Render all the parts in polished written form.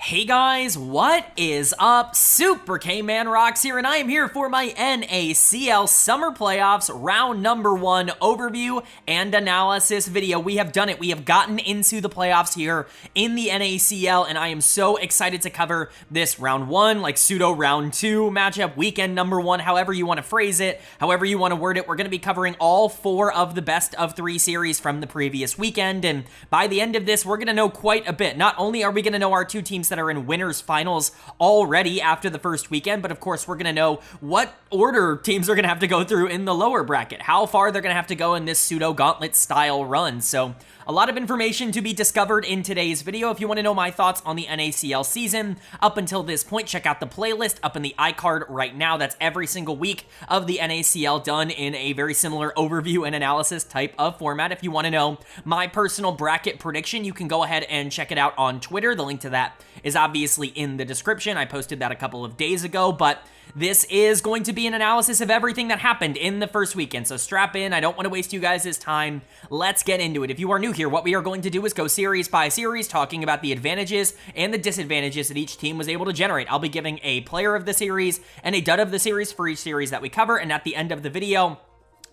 Hey guys, what is up? Super K-Man Rocks here, and I am here for my NACL Summer Playoffs round number 1 overview and analysis video. We have done it. We have gotten into the playoffs here in the NACL, and I am so excited to cover this round 1, like pseudo round 2 matchup, weekend number 1, however you want to phrase it, however you want to word it. We're going to be covering all 4 of the best of 3 series from the previous weekend, and by the end of this, we're going to know quite a bit. Not only are we going to know our 2 teams that are in winners finals already after the first weekend, but of course we're going to know what order teams are going to have to go through in the lower bracket, how far they're going to have to go in this pseudo gauntlet style run. So a lot of information to be discovered in today's video. If you want to know my thoughts on the NACL season up until this point, check out the playlist up in the iCard right now. That's every single week of the NACL done in a very similar overview and analysis type of format. If you want to know my personal bracket prediction, you can go ahead and check it out on Twitter. The link to that is obviously in the description. I posted that a couple of days ago, but this is going to be an analysis of everything that happened in the first weekend, so strap in. I don't want to waste you guys' time. Let's get into it. If you are new here, what we are going to do is go series by series, talking about the advantages and the disadvantages that each team was able to generate. I'll be giving a player of the series and a dud of the series for each series that we cover, and at the end of the video,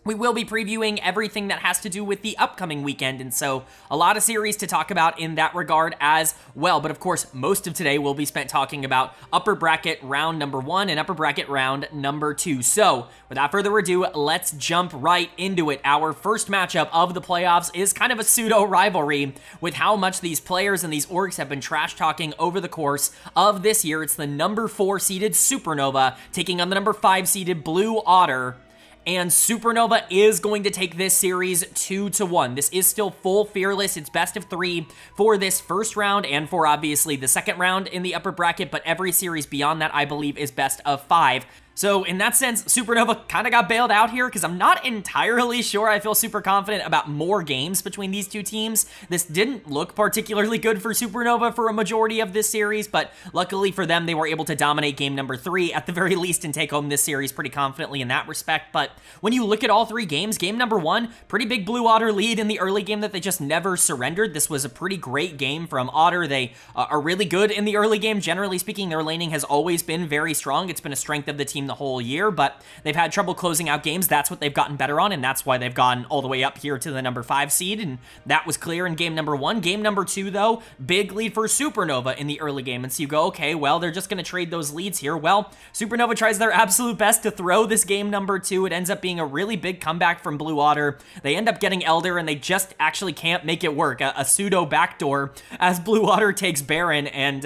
we will be previewing everything that has to do with the upcoming weekend, and so a lot of series to talk about in that regard as well. But of course, most of today will be spent talking about upper bracket round number 1 and upper bracket round number 2. So without further ado, let's jump right into it. Our first matchup of the playoffs is kind of a pseudo rivalry with how much these players and these orgs have been trash talking over the course of this year. It's the number 4 seeded Supernova taking on the number 5 seeded Blue Otter. And Supernova is going to take this series 2-1. This is still full fearless. It's best of 3 for this first round and for obviously the second round in the upper bracket, but every series beyond that, I believe, is best of 5. So in that sense, Supernova kind of got bailed out here because I'm not entirely sure I feel super confident about more games between these 2 teams. This didn't look particularly good for Supernova for a majority of this series, but luckily for them, they were able to dominate game number 3 at the very least and take home this series pretty confidently in that respect. But when you look at all 3 games, game number 1, pretty big Blue Otter lead in the early game that they just never surrendered. This was a pretty great game from Otter. They are really good in the early game. Generally speaking, their laning has always been very strong. It's been a strength of the team the whole year, but they've had trouble closing out games. That's what they've gotten better on, and that's why they've gone all the way up here to the number 5 seed, and that was clear in game number 1. Game number 2, though, big lead for Supernova in the early game, and so you go, okay, well, they're just going to trade those leads here. Well, Supernova tries their absolute best to throw this game number 2. It ends up being a really big comeback from Blue Otter. They end up getting Elder, and they just actually can't make it work. A pseudo backdoor as Blue Otter takes Baron, and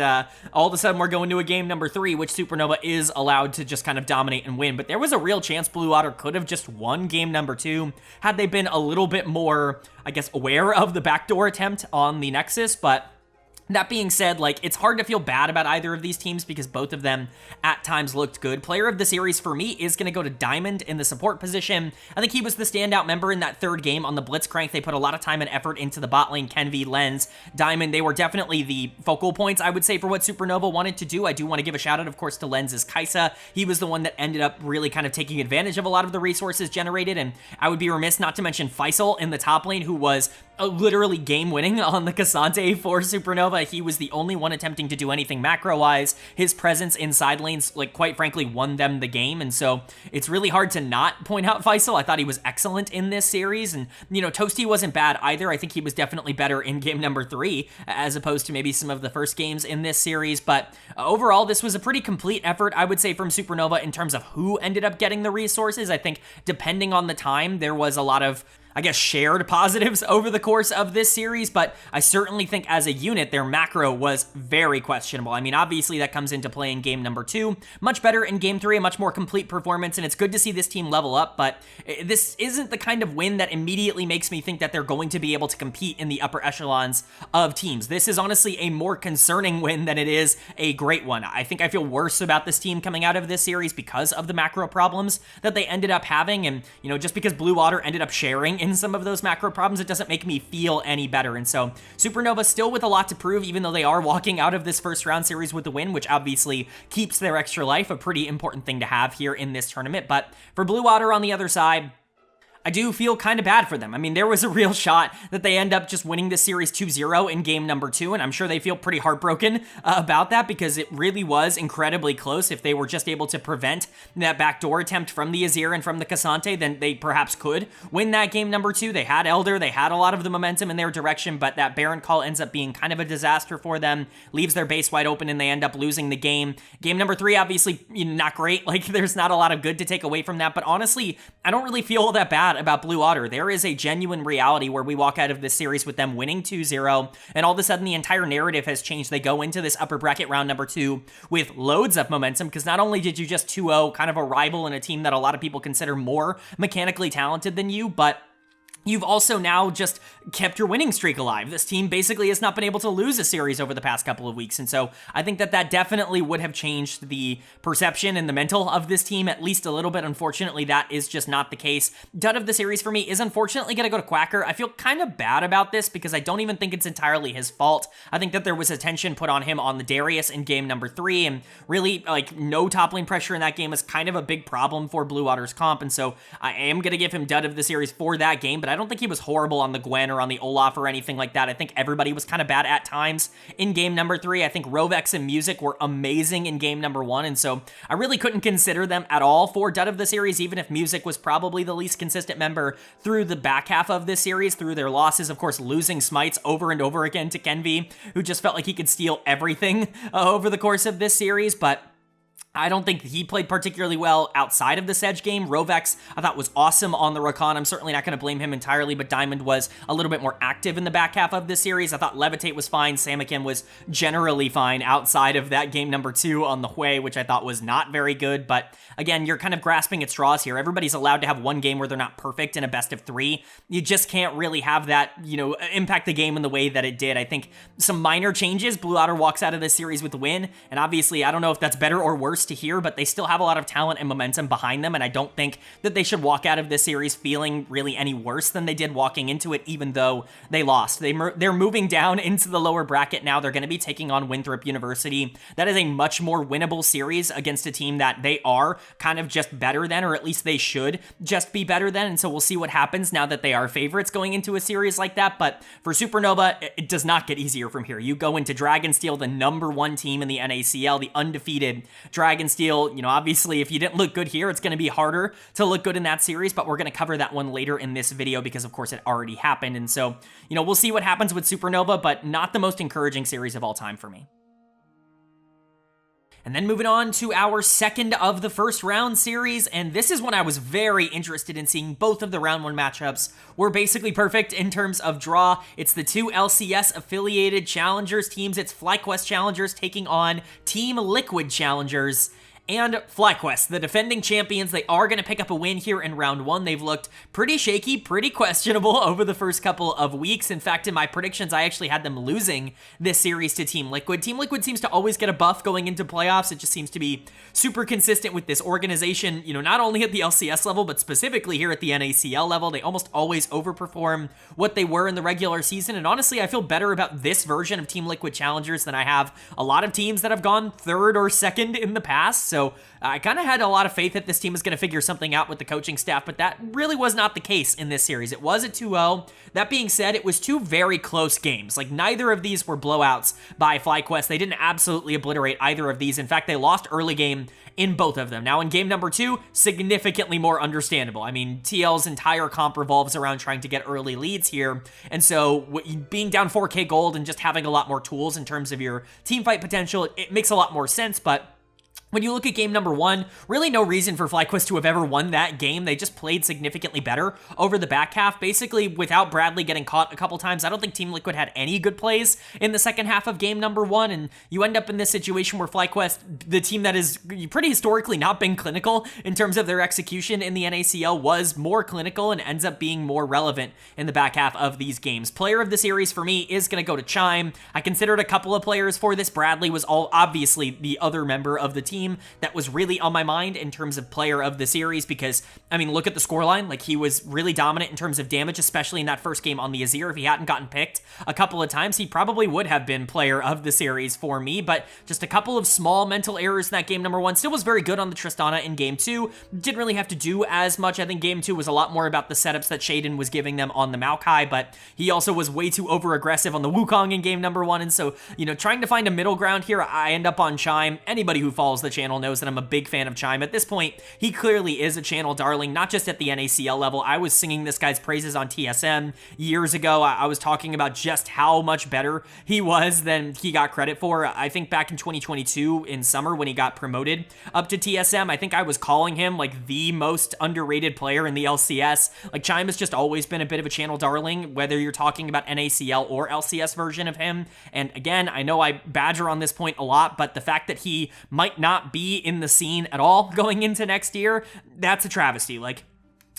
all of a sudden we're going to a game number 3, which Supernova is allowed to just kind of dominate and win. But there was a real chance Blue Otter could have just won game number 2 had they been a little bit more, I guess, aware of the backdoor attempt on the Nexus. But that being said, like, it's hard to feel bad about either of these teams because both of them at times looked good. Player of the series for me is going to go to Diamond in the support position. I think he was the standout member in that third game on the Blitzcrank. They put a lot of time and effort into the bot lane, Kenvi, Lens, Diamond. They were definitely the focal points, I would say, for what Supernova wanted to do. I do want to give a shout out, of course, to Lens's Kaisa. He was the one that ended up really kind of taking advantage of a lot of the resources generated, and I would be remiss not to mention Faisal in the top lane, who was literally game-winning on the Cassante for Supernova. He was the only one attempting to do anything macro-wise. His presence in side lanes, like, quite frankly, won them the game, and so it's really hard to not point out Faisal. I thought he was excellent in this series, and, you know, Toasty wasn't bad either. I think he was definitely better in game number 3, as opposed to maybe some of the first games in this series, but overall, this was a pretty complete effort, I would say, from Supernova in terms of who ended up getting the resources. I think, depending on the time, there was a lot of, I guess, shared positives over the course of this series, but I certainly think as a unit, their macro was very questionable. I mean, obviously that comes into play in game number 2. Much better in game 3, a much more complete performance, and it's good to see this team level up, but this isn't the kind of win that immediately makes me think that they're going to be able to compete in the upper echelons of teams. This is honestly a more concerning win than it is a great one. I think I feel worse about this team coming out of this series because of the macro problems that they ended up having, and, you know, just because Blue Otter ended up sharing in some of those macro problems, it doesn't make me feel any better. And so Supernova still with a lot to prove, even though they are walking out of this first round series with the win, which obviously keeps their extra life, a pretty important thing to have here in this tournament. But for Blue Otter on the other side, I do feel kind of bad for them. I mean, there was a real shot that they end up just winning the series 2-0 in game number 2, and I'm sure they feel pretty heartbroken about that because it really was incredibly close. If they were just able to prevent that backdoor attempt from the Azir and from the Cassante, then they perhaps could win that game number 2. They had Elder, they had a lot of the momentum in their direction, but that Baron call ends up being kind of a disaster for them, leaves their base wide open, and they end up losing the game. Game number 3, obviously, not great. Like, there's not a lot of good to take away from that, but honestly, I don't really feel all that bad about Blue Otter. There is a genuine reality where we walk out of this series with them winning 2-0, and all of a sudden the entire narrative has changed. They go into this upper bracket round number 2 with loads of momentum, because not only did you just 2-0 kind of a rival in a team that a lot of people consider more mechanically talented than you, but you've also now just kept your winning streak alive. This team basically has not been able to lose a series over the past couple of weeks, and so I think that definitely would have changed the perception and the mental of this team at least a little bit. Unfortunately, that is just not the case. Dud of the series for me is unfortunately going to go to Quacker. I feel kind of bad about this because I don't even think it's entirely his fault. I think that there was attention put on him on the Darius in game number 3, and really, like, no top lane pressure in that game is kind of a big problem for Blue Otter's comp, and so I am going to give him Dud of the series for that game, but I don't think he was horrible on the Gwen or on the Olaf or anything like that. I think everybody was kind of bad at times in game number 3. I think Rovex and Music were amazing in game number 1, and so I really couldn't consider them at all for Dud of the series, even if Music was probably the least consistent member through the back half of this series, through their losses, of course, losing smites over and over again to Kenvi, who just felt like he could steal everything over the course of this series, but I don't think he played particularly well outside of the Sedge game. Rovex, I thought, was awesome on the Rakan. I'm certainly not going to blame him entirely, but Diamond was a little bit more active in the back half of this series. I thought Levitate was fine. Samakin was generally fine outside of that game number 2 on the Hui, which I thought was not very good. But again, you're kind of grasping at straws here. Everybody's allowed to have one game where they're not perfect in a best of 3. You just can't really have that, impact the game in the way that it did. I think some minor changes. Blue Otter walks out of this series with a win, and obviously, I don't know if that's better or worse to hear, but they still have a lot of talent and momentum behind them, and I don't think that they should walk out of this series feeling really any worse than they did walking into it, even though they lost. They're moving down into the lower bracket now. They're going to be taking on Winthrop University. That is a much more winnable series against a team that they are kind of just better than, or at least they should just be better than, and so we'll see what happens now that they are favorites going into a series like that. But for Supernova, it does not get easier from here. You go into Dragonsteel, the number 1 team in the NACL, the undefeated Dragonsteel. Obviously, if you didn't look good here, it's going to be harder to look good in that series, but we're going to cover that one later in this video because, of course, it already happened. And so, we'll see what happens with Supernova, but not the most encouraging series of all time for me. And then moving on to our second of the first round series, and this is one I was very interested in seeing. Both of the round 1 matchups were basically perfect in terms of draw. It's the 2 LCS affiliated challengers teams. It's FlyQuest challengers taking on Team Liquid challengers. And FlyQuest, the defending champions, they are going to pick up a win here in round 1. They've looked pretty shaky, pretty questionable over the first couple of weeks. In fact, in my predictions, I actually had them losing this series to Team Liquid. Team Liquid seems to always get a buff going into playoffs. It just seems to be super consistent with this organization, not only at the LCS level, but specifically here at the NACL level. They almost always overperform what they were in the regular season. And honestly, I feel better about this version of Team Liquid challengers than I have a lot of teams that have gone 3rd or 2nd in the past. So I kind of had a lot of faith that this team was going to figure something out with the coaching staff, but that really was not the case in this series. It was a 2-0. That being said, it was 2 very close games. Like, neither of these were blowouts by FlyQuest. They didn't absolutely obliterate either of these. In fact, they lost early game in both of them. Now, in game number 2, significantly more understandable. I mean, TL's entire comp revolves around trying to get early leads here, and so being down 4k gold and just having a lot more tools in terms of your team fight potential, it makes a lot more sense. But when you look at game number 1, really no reason for FlyQuest to have ever won that game. They just played significantly better over the back half. Basically, without Bradley getting caught a couple times, I don't think Team Liquid had any good plays in the second half of game number 1, and you end up in this situation where FlyQuest, the team that is pretty historically not been clinical in terms of their execution in the NACL, was more clinical and ends up being more relevant in the back half of these games. Player of the series for me is going to go to Chime. I considered a couple of players for this. Bradley was obviously the other member of the team team that was really on my mind in terms of player of the series because, I mean, look at the scoreline. Like, he was really dominant in terms of damage, especially in that first game on the Azir. If he hadn't gotten picked a couple of times, he probably would have been player of the series for me, but just a couple of small mental errors in that game number 1. Still was very good on the Tristana in game 2. Didn't really have to do as much. I think game 2 was a lot more about the setups that Shaden was giving them on the Maokai, but he also was way too over-aggressive on the Wukong in game number 1, and so, you know, trying to find a middle ground here, I end up on Chime. Anybody who follows the channel knows that I'm a big fan of Chime. At this point, he clearly is a channel darling, not just at the NACL level. I was singing this guy's praises on TSM years ago. I was talking about just how much better he was than he got credit for. I think back in 2022 in summer when he got promoted up to TSM, I think I was calling him like the most underrated player in the LCS. Like, Chime has just always been a bit of a channel darling, whether you're talking about NACL or LCS version of him. And again, I know I badger on this point a lot, but the fact that he might not be in the scene at all going into next year, that's a travesty. Like,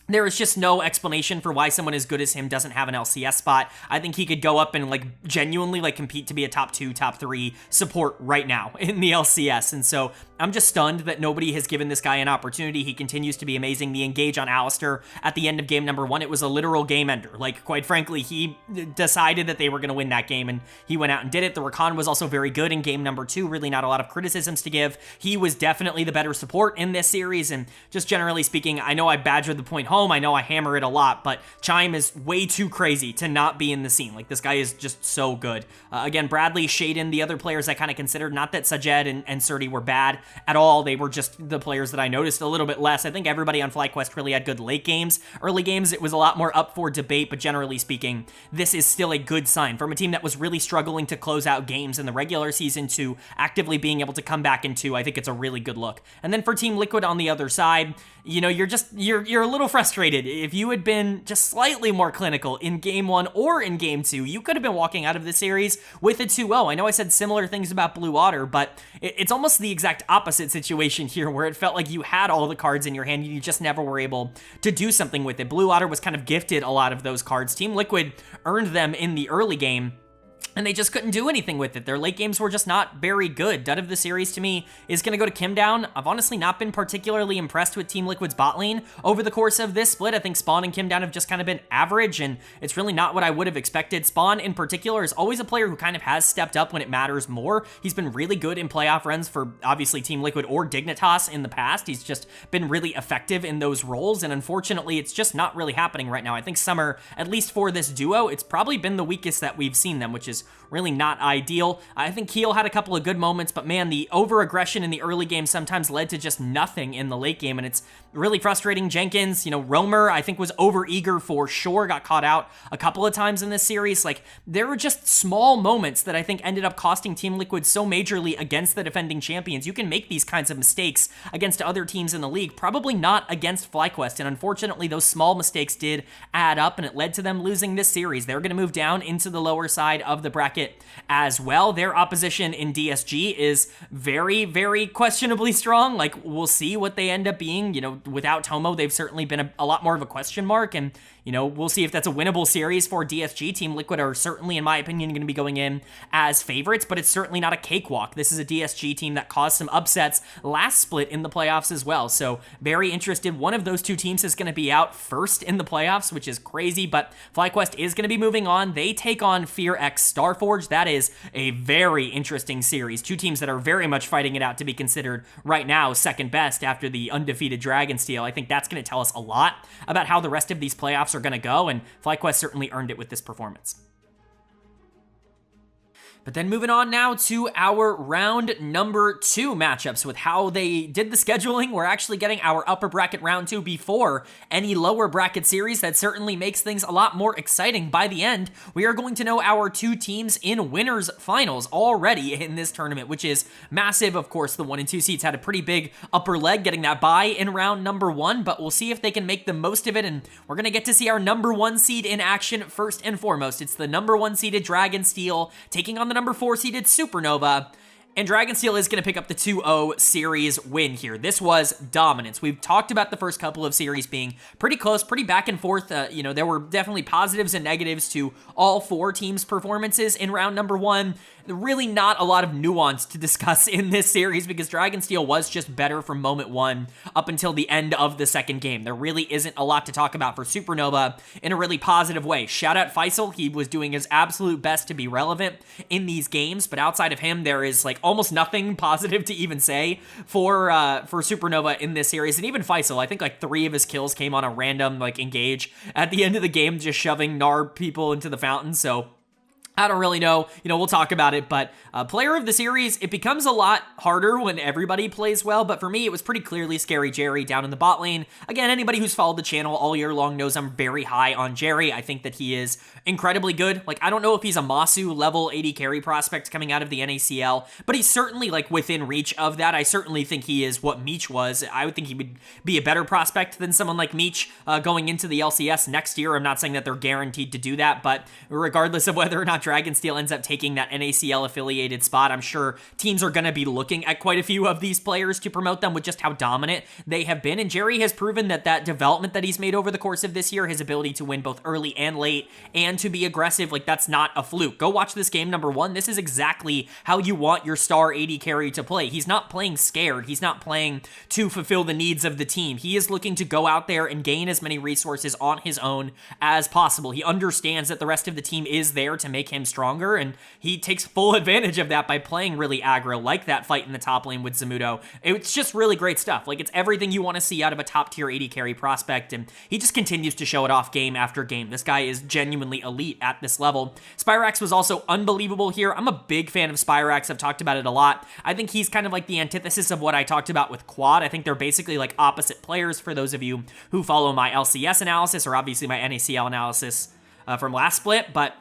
there is just no explanation for why someone as good as him doesn't have an LCS spot. I think he could go up and, like, genuinely, like, compete to be a top 2, top 3 support right now in the LCS. And so I'm just stunned that nobody has given this guy an opportunity. He continues to be amazing. The engage on Alistair at the end of game number 1, it was a literal game ender. Like, quite frankly, he decided that they were going to win that game, and he went out and did it. The Rakan was also very good in game number 2. Really not a lot of criticisms to give. He was definitely the better support in this series, and just generally speaking, I know I badgered the point home. I know I hammer it a lot, but Chime is way too crazy to not be in the scene. Like, this guy is just so good. Again, Bradley, Shaden, the other players I kind of considered, not that Sajed and Surti were bad at all. They were just the players that I noticed a little bit less. I think everybody on FlyQuest really had good late games. Early games, it was a lot more up for debate, but generally speaking, this is still a good sign from a team that was really struggling to close out games in the regular season to actively being able to come back into. I think it's a really good look. And then for Team Liquid on the other side, you know, you're a little frustrated. If you had been just slightly more clinical in game 1 or in game 2, you could have been walking out of the series with a 2-0. I know I said similar things about Blue Otter, but it's almost the exact opposite situation here, where it felt like you had all the cards in your hand, you just never were able to do something with it. Blue Otter was kind of gifted a lot of those cards. Team Liquid earned them in the early game, and they just couldn't do anything with it. Their late games were just not very good. Dud of the series to me is going to go to Kim Down. I've honestly not been particularly impressed with Team Liquid's bot lane over the course of this split. I think Spawn and Kim Down have just kind of been average, and it's really not what I would have expected. Spawn in particular is always a player who kind of has stepped up when it matters more. He's been really good in playoff runs for obviously Team Liquid or Dignitas in the past. He's just been really effective in those roles, and unfortunately, it's just not really happening right now. I think Summer, at least for this duo, it's probably been the weakest that we've seen them, which is really not ideal. I think Keel had a couple of good moments, but man, the over-aggression in the early game sometimes led to just nothing in the late game, and it's really frustrating. Jenkins, you know, Roamer, I think was over-eager for sure, got caught out a couple of times in this series. Like, there were just small moments that I think ended up costing Team Liquid so majorly against the defending champions. You can make these kinds of mistakes against other teams in the league, probably not against FlyQuest, and unfortunately, those small mistakes did add up, and it led to them losing this series. They're going to move down into the lower side of the bracket as well. Their opposition in DSG is very, very questionably strong. Like, we'll see what they end up being. You know, without Tomo, they've certainly been a lot more of a question mark, and you know, we'll see if that's a winnable series for DSG. Team Liquid are certainly, in my opinion, going to be going in as favorites, but it's certainly not a cakewalk. This is a DSG team that caused some upsets last split in the playoffs as well, so very interested. One of those two teams is going to be out first in the playoffs, which is crazy, but FlyQuest is going to be moving on. They take on Fear X Starforge. That is a very interesting series. Two teams that are very much fighting it out to be considered right now second best after the undefeated Dragonsteel. I think that's going to tell us a lot about how the rest of these playoffs are going to go, and FlyQuest certainly earned it with this performance. But then moving on now to our round number 2 matchups. With how they did the scheduling, we're actually getting our upper bracket round 2 before any lower bracket series. That certainly makes things a lot more exciting. By the end, we are going to know our two teams in winners finals already in this tournament, which is massive. Of course, the 1 and 2 seeds had a pretty big upper leg getting that bye in round number 1, but we'll see if they can make the most of it, and we're going to get to see our number 1 seed in action first and foremost. It's the number 1 seeded Dragonsteel taking on the number 4 seeded Supernova, and Dragonsteel is going to pick up the 2-0 series win here. This was dominance. We've talked about the first couple of series being pretty close, pretty back and forth. You know, there were definitely positives and negatives to all 4 teams' performances in round number 1. really not a lot of nuance to discuss in this series because Dragonsteel was just better from moment one up until the end of the second game. There really isn't a lot to talk about for Supernova in a really positive way. Shout out Faisal, he was doing his absolute best to be relevant in these games, but outside of him, there is like almost nothing positive to even say for Supernova in this series. And even Faisal, I think like 3 of his kills came on a random like engage at the end of the game, just shoving Narb people into the fountain. So I don't really know, we'll talk about it, but player of the series, it becomes a lot harder when everybody plays well, but for me, it was pretty clearly Scary Jerry down in the bot lane. Again, anybody who's followed the channel all year long knows I'm very high on Jerry. I think that he is incredibly good. Like, I don't know if he's a Masu level 80 carry prospect coming out of the NACL, but he's certainly, like, within reach of that. I certainly think he is what Meech was. I would think he would be a better prospect than someone like Meech going into the LCS next year. I'm not saying that they're guaranteed to do that, but regardless of whether or not Dragonsteel ends up taking that NACL affiliated spot, I'm sure teams are going to be looking at quite a few of these players to promote them with just how dominant they have been. And Jerry has proven that development that he's made over the course of this year, his ability to win both early and late and to be aggressive, like that's not a fluke. Go watch this game number 1. This is exactly how you want your star 80 carry to play. He's not playing scared. He's not playing to fulfill the needs of the team. He is looking to go out there and gain as many resources on his own as possible. He understands that the rest of the team is there to make him stronger, and he takes full advantage of that by playing really aggro, like that fight in the top lane with Zamudo. It's just really great stuff. Like, it's everything you want to see out of a top tier 80 carry prospect, and he just continues to show it off game after game. This guy is genuinely elite at this level. Spyrax was also unbelievable here. I'm a big fan of Spyrax. I've talked about it a lot. I think he's kind of like the antithesis of what I talked about with Quad. I think they're basically like opposite players for those of you who follow my LCS analysis or obviously my NACL analysis from last split, but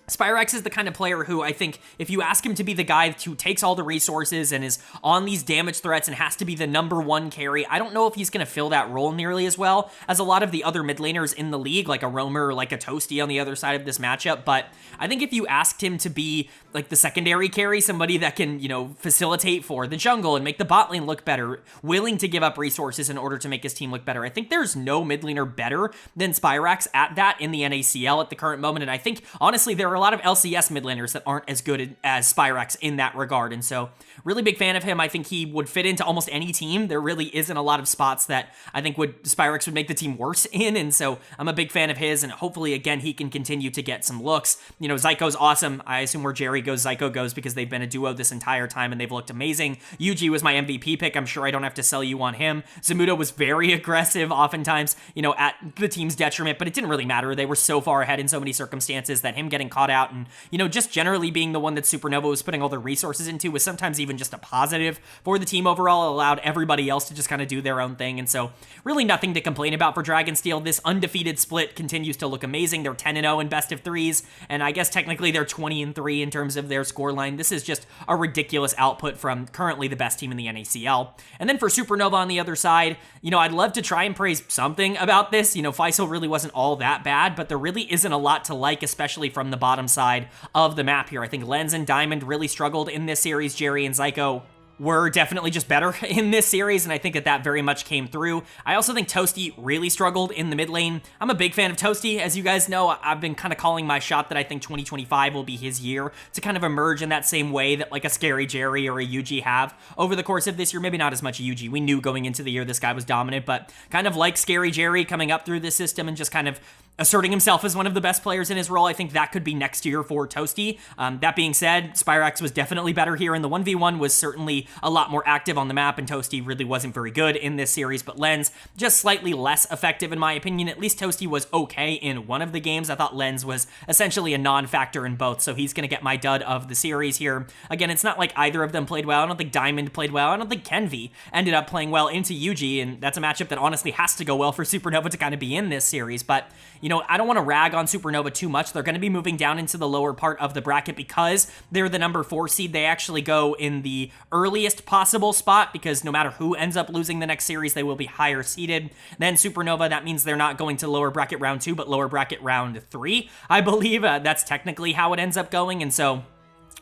Spyrax is the kind of player who I think if you ask him to be the guy who takes all the resources and is on these damage threats and has to be the number 1 carry, I don't know if he's going to fill that role nearly as well as a lot of the other mid laners in the league, like a Roamer, like a Toasty on the other side of this matchup. But I think if you asked him to be like the secondary carry, somebody that can, facilitate for the jungle and make the bot lane look better, willing to give up resources in order to make his team look better, I think there's no mid laner better than Spyrax at that in the NACL at the current moment. And I think, honestly, there are a lot of LCS mid laners that aren't as good as Spyrax in that regard. And so, really big fan of him. I think he would fit into almost any team. There really isn't a lot of spots that I think Spyrax would make the team worse in. And so, I'm a big fan of his. And hopefully, again, he can continue to get some looks. Zyko's awesome. I assume where Jerry goes, Zyko goes, because they've been a duo this entire time and they've looked amazing. Yuji was my MVP pick. I'm sure I don't have to sell you on him. Zamudo was very aggressive, oftentimes, at the team's detriment, but it didn't really matter. They were so far ahead in so many circumstances that him getting caught out and, just generally being the one that Supernova was putting all the resources into was sometimes even just a positive for the team overall. It allowed everybody else to just kind of do their own thing. And so really nothing to complain about for Dragonsteel. This undefeated split continues to look amazing. They're 10-0 in best of threes, and I guess technically they're 20-3 in terms of their scoreline. This is just a ridiculous output from currently the best team in the NACL. And then for Supernova on the other side, I'd love to try and praise something about this. Faisal really wasn't all that bad, but there really isn't a lot to like, especially from the bottom side of the map here. I think Lens and Diamond really struggled in this series. Jerry and Zyko were definitely just better in this series, and I think that very much came through. I also think Toasty really struggled in the mid lane. I'm a big fan of Toasty. As you guys know, I've been kind of calling my shot that I think 2025 will be his year to kind of emerge in that same way that like a Scary Jerry or a Yuji have over the course of this year. Maybe not as much Yuji. We knew going into the year this guy was dominant, but kind of like Scary Jerry coming up through this system and just kind of asserting himself as one of the best players in his role. I think that could be next year for Toasty. That being said, Spyrax was definitely better here, and the 1v1 was certainly a lot more active on the map, and Toasty really wasn't very good in this series, but Lens just slightly less effective in my opinion. At least Toasty was okay in one of the games. I thought Lens was essentially a non-factor in both, so he's going to get my dud of the series here. Again, it's not like either of them played well. I don't think Diamond played well. I don't think Kenvi ended up playing well into Yuji, and that's a matchup that honestly has to go well for Supernova to kind of be in this series, but I don't want to rag on Supernova too much. They're going to be moving down into the lower part of the bracket because they're the number 4 seed. They actually go in the earliest possible spot because no matter who ends up losing the next series, they will be higher seeded than Supernova. That means they're not going to lower bracket round 2, but lower bracket round 3, I believe. That's technically how it ends up going, and so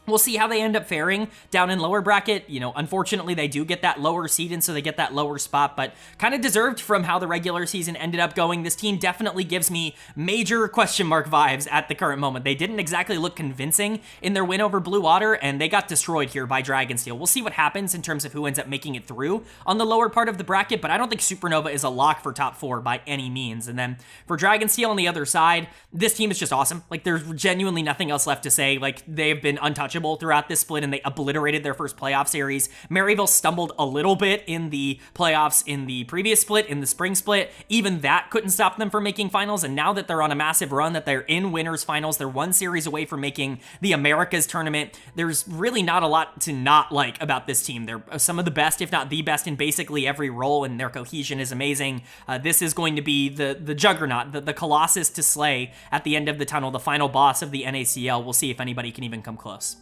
We'll see how they end up faring down in lower bracket. You know, unfortunately, they do get that lower seed, and so they get that lower spot, but kind of deserved from how the regular season ended up going. This team definitely gives me major question mark vibes at the current moment. They didn't exactly look convincing in their win over Blue Otter, and they got destroyed here by Dragonsteel. We'll see what happens in terms of who ends up making it through on the lower part of the bracket, but I don't think Supernova is a lock for top 4 by any means. And then for Dragonsteel on the other side, this team is just awesome. Like, there's genuinely nothing else left to say. Like, they've been untouchable throughout this split, and they obliterated their first playoff series. Maryville stumbled a little bit in the playoffs in the previous split, in the spring split. Even that couldn't stop them from making finals, and now that they're on a massive run, that they're in winners finals, they're one series away from making the Americas tournament. There's really not a lot to not like about this team. They're some of the best, if not the best, in basically every role, and their cohesion is amazing. This is going to be the juggernaut, the colossus to slay at the end of the tunnel, the final boss of the NACL. We'll see if anybody can even come close.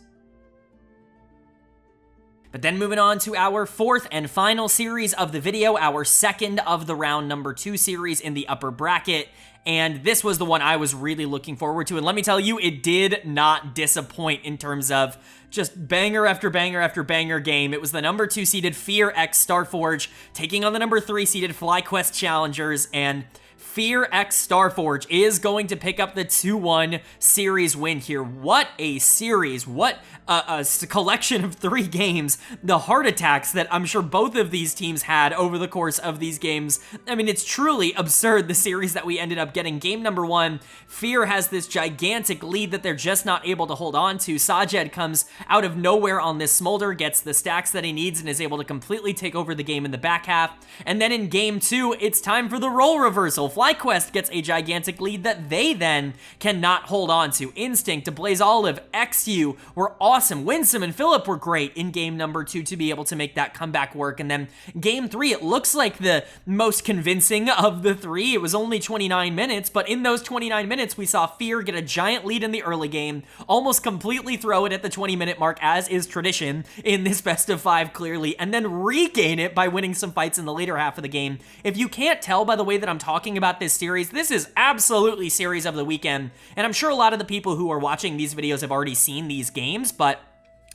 But then moving on to our fourth and final series of the video, our second of the round number 2 series in the upper bracket. And this was the one I was really looking forward to. And let me tell you, it did not disappoint in terms of just banger after banger after banger game. It was the number 2 seeded Fear x Starforge taking on the number 3 seeded FlyQuest Challengers, and Fear x Starforge is going to pick up the 2-1 series win here. What a series. What a collection of 3 games. The heart attacks that I'm sure both of these teams had over the course of these games. I mean, it's truly absurd, the series that we ended up getting. Game number 1, Fear has this gigantic lead that they're just not able to hold on to. Sajed comes out of nowhere on this Smolder, gets the stacks that he needs, and is able to completely take over the game in the back half. And then in game 2, it's time for the role reversal. FlyQuest gets a gigantic lead that they then cannot hold on to. Instinct, Blaze Olive, XU were awesome. Winsome and Phillip were great in game number 2 to be able to make that comeback work. And then game 3, it looks like the most convincing of the 3. It was only 29 minutes, but in those 29 minutes, we saw Fear get a giant lead in the early game, almost completely throw it at the 20-minute mark, as is tradition in this best of 5 clearly, and then regain it by winning some fights in the later half of the game. If you can't tell by the way that I'm talking about this series, this is absolutely series of the weekend, and I'm sure a lot of the people who are watching these videos have already seen these games, but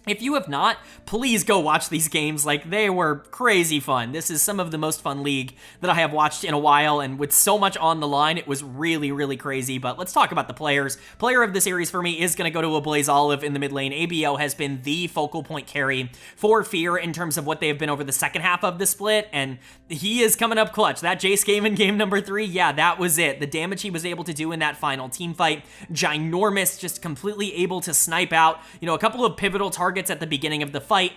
if you have not, please go watch these games. Like, they were crazy fun. This is some of the most fun League that I have watched in a while, and with so much on the line, it was really, really crazy. But let's talk about the players. Player of the series for me is going to go to a Blaze Olive in the mid lane. ABO has been the focal point carry for Fear in terms of what they have been over the second half of the split, and he is coming up clutch. That Jace game in game number 3, yeah, that was it. The damage he was able to do in that final team fight, ginormous, just completely able to snipe out, you know, a couple of pivotal targets at the beginning of the fight,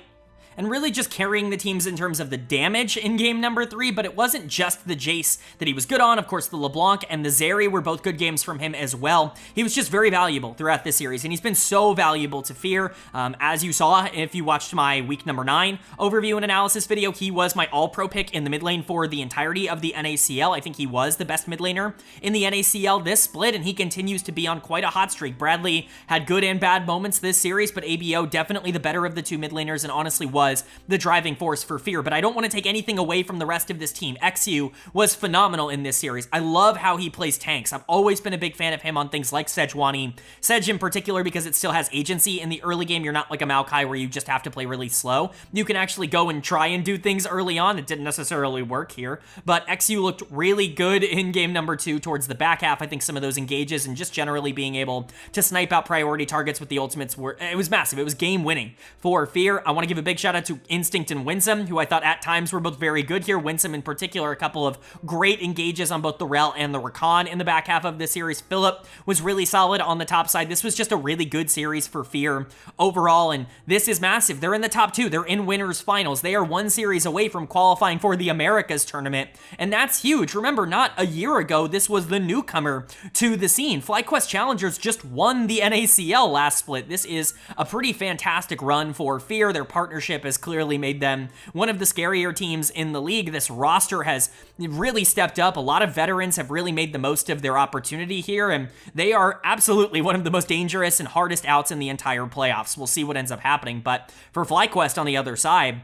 and really just carrying the teams in terms of the damage in game number 3, but it wasn't just the Jace that he was good on. Of course, the LeBlanc and the Zeri were both good games from him as well. He was just very valuable throughout this series, and he's been so valuable to Fear. As you saw, if you watched my week number 9 overview and analysis video, he was my all-pro pick in the mid lane for the entirety of the NACL. I think he was the best mid laner in the NACL this split, and he continues to be on quite a hot streak. Bradley had good and bad moments this series, but ABO definitely the better of the 2 mid laners, and honestly was the driving force for Fear. But I don't want to take anything away from the rest of this team. XU was phenomenal in this series. I love how he plays tanks. I've always been a big fan of him on things like Sejuani. Sedge in particular, because it still has agency in the early game. You're not like a Maokai where you just have to play really slow. You can actually go and try and do things early on. It didn't necessarily work here, but XU looked really good in game number 2 towards the back half. I think some of those engages and just generally being able to snipe out priority targets with the ultimates it was massive. It was game winning for Fear. I want to give a big shout out to Instinct and Winsome, who I thought at times were both very good here. Winsome in particular, a couple of great engages on both the Rel and the Rakan in the back half of this series. Phillip was really solid on the top side. This was just a really good series for Fear overall, and this is massive. They're in the top 2. They're in winners finals. They are 1 series away from qualifying for the Americas tournament, and that's huge. Remember, not a year ago, this was the newcomer to the scene. FlyQuest Challengers just won the NACL last split. This is a pretty fantastic run for Fear. Their partnership has clearly made them one of the scarier teams in the league. This roster has really stepped up. A lot of veterans have really made the most of their opportunity here, and they are absolutely one of the most dangerous and hardest outs in the entire playoffs. We'll see what ends up happening, but for FlyQuest on the other side,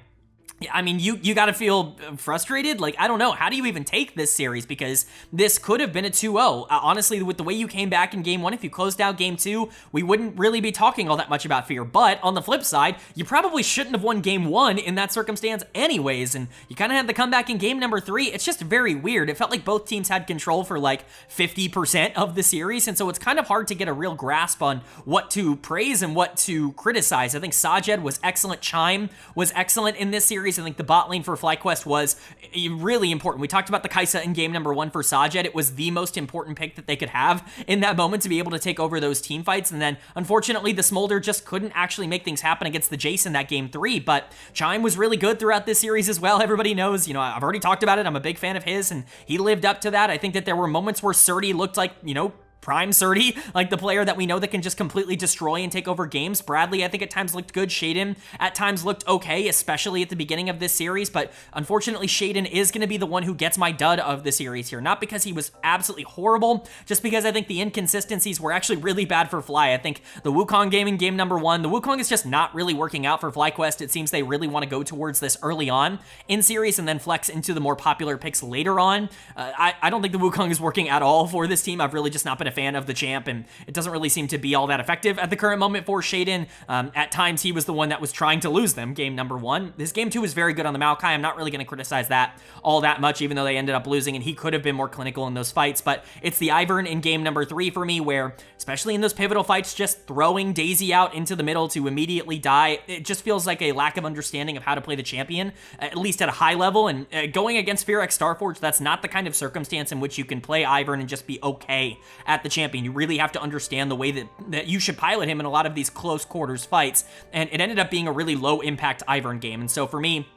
I mean, you got to feel frustrated. Like, I don't know. How do you even take this series? Because this could have been a 2-0. Honestly, with the way you came back in game one, if you closed out game two, we wouldn't really be talking all that much about Fear. But on the flip side, you probably shouldn't have won game one in that circumstance anyways. And you kind of had the comeback in game number three. It's just very weird. It felt like both teams had control for like 50% of the series. And so it's kind of hard to get a real grasp on what to praise and what to criticize. I think Sajed was excellent. Chime was excellent in this series. I think the bot lane for FlyQuest was really important. We talked about the Kai'Sa in game number one for Sajed. It was the most important pick that they could have in that moment to be able to take over those team fights. And then, unfortunately, the Smolder just couldn't actually make things happen against the Jace in that game three. But Chime was really good throughout this series as well. Everybody knows, I've already talked about it. I'm a big fan of his, and he lived up to that. I think that there were moments where Surdy looked like, prime Surdy, like the player that we know that can just completely destroy and take over games. Bradley, I think at times looked good. Shaden at times looked okay, especially at the beginning of this series, but unfortunately Shaden is going to be the one who gets my dud of the series here. Not because he was absolutely horrible, just because I think the inconsistencies were actually really bad for Fly. I think the Wukong game in game number one, the Wukong is just not really working out for FlyQuest. It seems they really want to go towards this early on in series and then flex into the more popular picks later on. I don't think the Wukong is working at all for this team. I've really just not been a fan of the champ, and it doesn't really seem to be all that effective at the current moment for Shaden. At times, he was the one that was trying to lose them game number one. This game two was very good on the Maokai. I'm not really going to criticize that all that much, even though they ended up losing, and he could have been more clinical in those fights, but it's the Ivern in game number three for me, where, especially in those pivotal fights, just throwing Daisy out into the middle to immediately die, it just feels like a lack of understanding of how to play the champion, at least at a high level, and going against Fear X Starforge, that's not the kind of circumstance in which you can play Ivern and just be okay at the champion. You really have to understand the way that you should pilot him in a lot of these close quarters fights, and it ended up being a really low impact Ivern game. And so for me,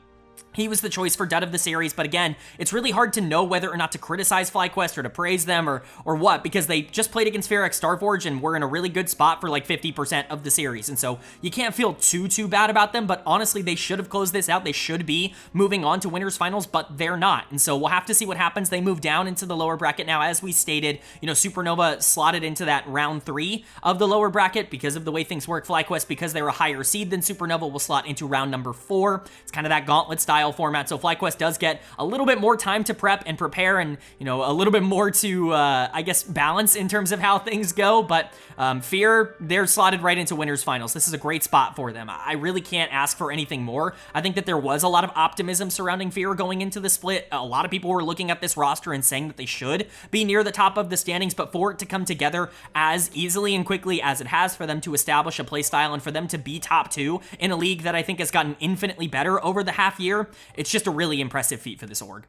he was the choice for dud of the series, but again, it's really hard to know whether or not to criticize FlyQuest or to praise them or what, because they just played against Fear X Starforge and were in a really good spot for like 50% of the series, and so you can't feel too bad about them, but honestly, they should have closed this out. They should be moving on to winners finals, but they're not, and so we'll have to see what happens. They move down into the lower bracket now. As we stated, Supernova slotted into that round 3 of the lower bracket because of the way things work. FlyQuest, because they're a higher seed than Supernova, will slot into round number 4. It's kind of that gauntlet style format, so FlyQuest does get a little bit more time to prep and prepare, and a little bit more to I guess balance in terms of how things go, but Fear, they're slotted right into winners finals. This is a great spot for them. I really can't ask for anything more. I think that there was a lot of optimism surrounding Fear going into the split. A lot of people were looking at this roster and saying that they should be near the top of the standings, but for it to come together as easily and quickly as it has, for them to establish a playstyle and for them to be top 2 in a league that I think has gotten infinitely better over the half year, it's just a really impressive feat for this org.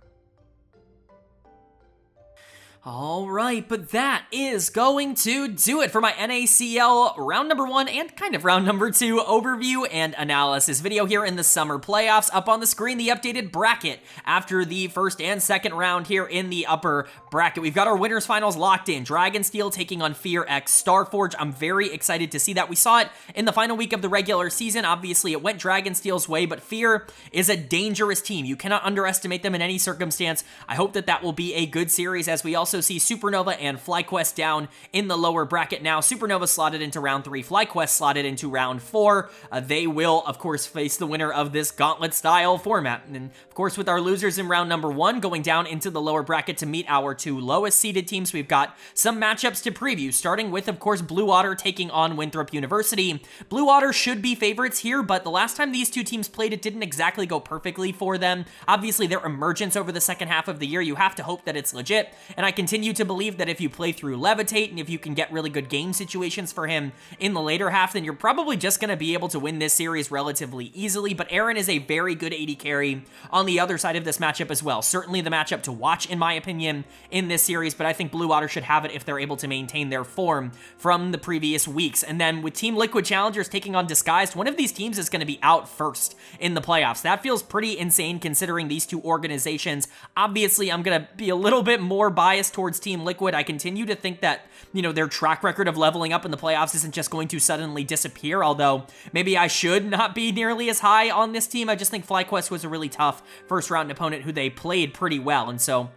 All right, but that is going to do it for my NACL round number 1 and kind of round number 2 overview and analysis video here in the summer playoffs. Up on the screen, the updated bracket after the first and second round here in the upper bracket. We've got our winners finals locked in. Dragonsteel taking on Fear X Starforge. I'm very excited to see that. We saw it in the final week of the regular season. Obviously, it went Dragonsteel's way, but Fear is a dangerous team. You cannot underestimate them in any circumstance. I hope that that will be a good series, as we also see Supernova and FlyQuest down in the lower bracket now. Supernova slotted into round 3, FlyQuest slotted into round 4. They will, of course, face the winner of this gauntlet-style format. And, of course, with our losers in round number 1 going down into the lower bracket to meet our 2 lowest-seeded teams, we've got some matchups to preview, starting with, of course, Blue Otter taking on Winthrop University. Blue Otter should be favorites here, but the last time these two teams played, it didn't exactly go perfectly for them. Obviously, their emergence over the second half of the year, you have to hope that it's legit, and I continue to believe that if you play through Levitate and if you can get really good game situations for him in the later half, then you're probably just going to be able to win this series relatively easily. But Aaron is a very good AD carry on the other side of this matchup as well. Certainly the matchup to watch, in my opinion, in this series, but I think Blue Otter should have it if they're able to maintain their form from the previous weeks. And then with Team Liquid Challengers taking on Disguised, one of these teams is going to be out first in the playoffs. That feels pretty insane considering these two organizations. Obviously, I'm going to be a little bit more biased towards Team Liquid. I continue to think that, their track record of leveling up in the playoffs isn't just going to suddenly disappear, although maybe I should not be nearly as high on this team. I just think FlyQuest was a really tough first round opponent who they played pretty well, and so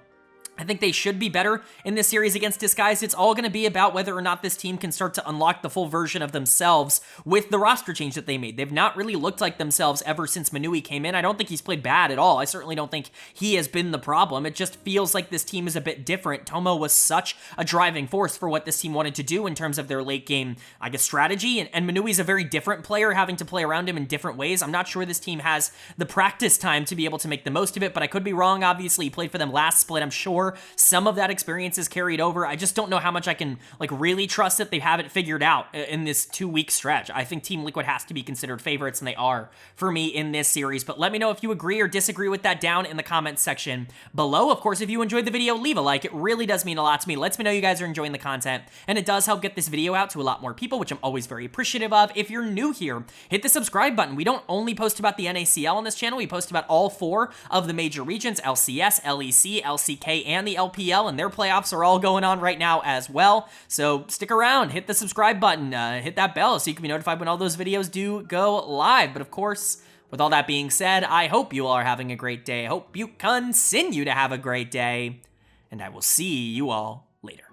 I think they should be better in this series against Disguised. It's all going to be about whether or not this team can start to unlock the full version of themselves with the roster change that they made. They've not really looked like themselves ever since Manui came in. I don't think he's played bad at all. I certainly don't think he has been the problem. It just feels like this team is a bit different. Tomo was such a driving force for what this team wanted to do in terms of their late game, I guess, strategy. And Manui's a very different player, having to play around him in different ways. I'm not sure this team has the practice time to be able to make the most of it, but I could be wrong. Obviously, he played for them last split. I'm sure some of that experience is carried over. I just don't know how much I can really trust that they have it figured out in this 2-week stretch. I think Team Liquid has to be considered favorites, and they are for me in this series. But let me know if you agree or disagree with that down in the comments section below. Of course, if you enjoyed the video, leave a like. It really does mean a lot to me. It lets me know you guys are enjoying the content, and it does help get this video out to a lot more people, which I'm always very appreciative of. If you're new here, hit the subscribe button. We don't only post about the NACL on this channel. We post about all 4 of the major regions: LCS, LEC, LCK, and the LPL, and their playoffs are all going on right now as well. So stick around, hit the subscribe button, hit that bell so you can be notified when all those videos do go live. But of course, with all that being said, I hope you all are having a great day. I hope you continue to have a great day, and I will see you all later.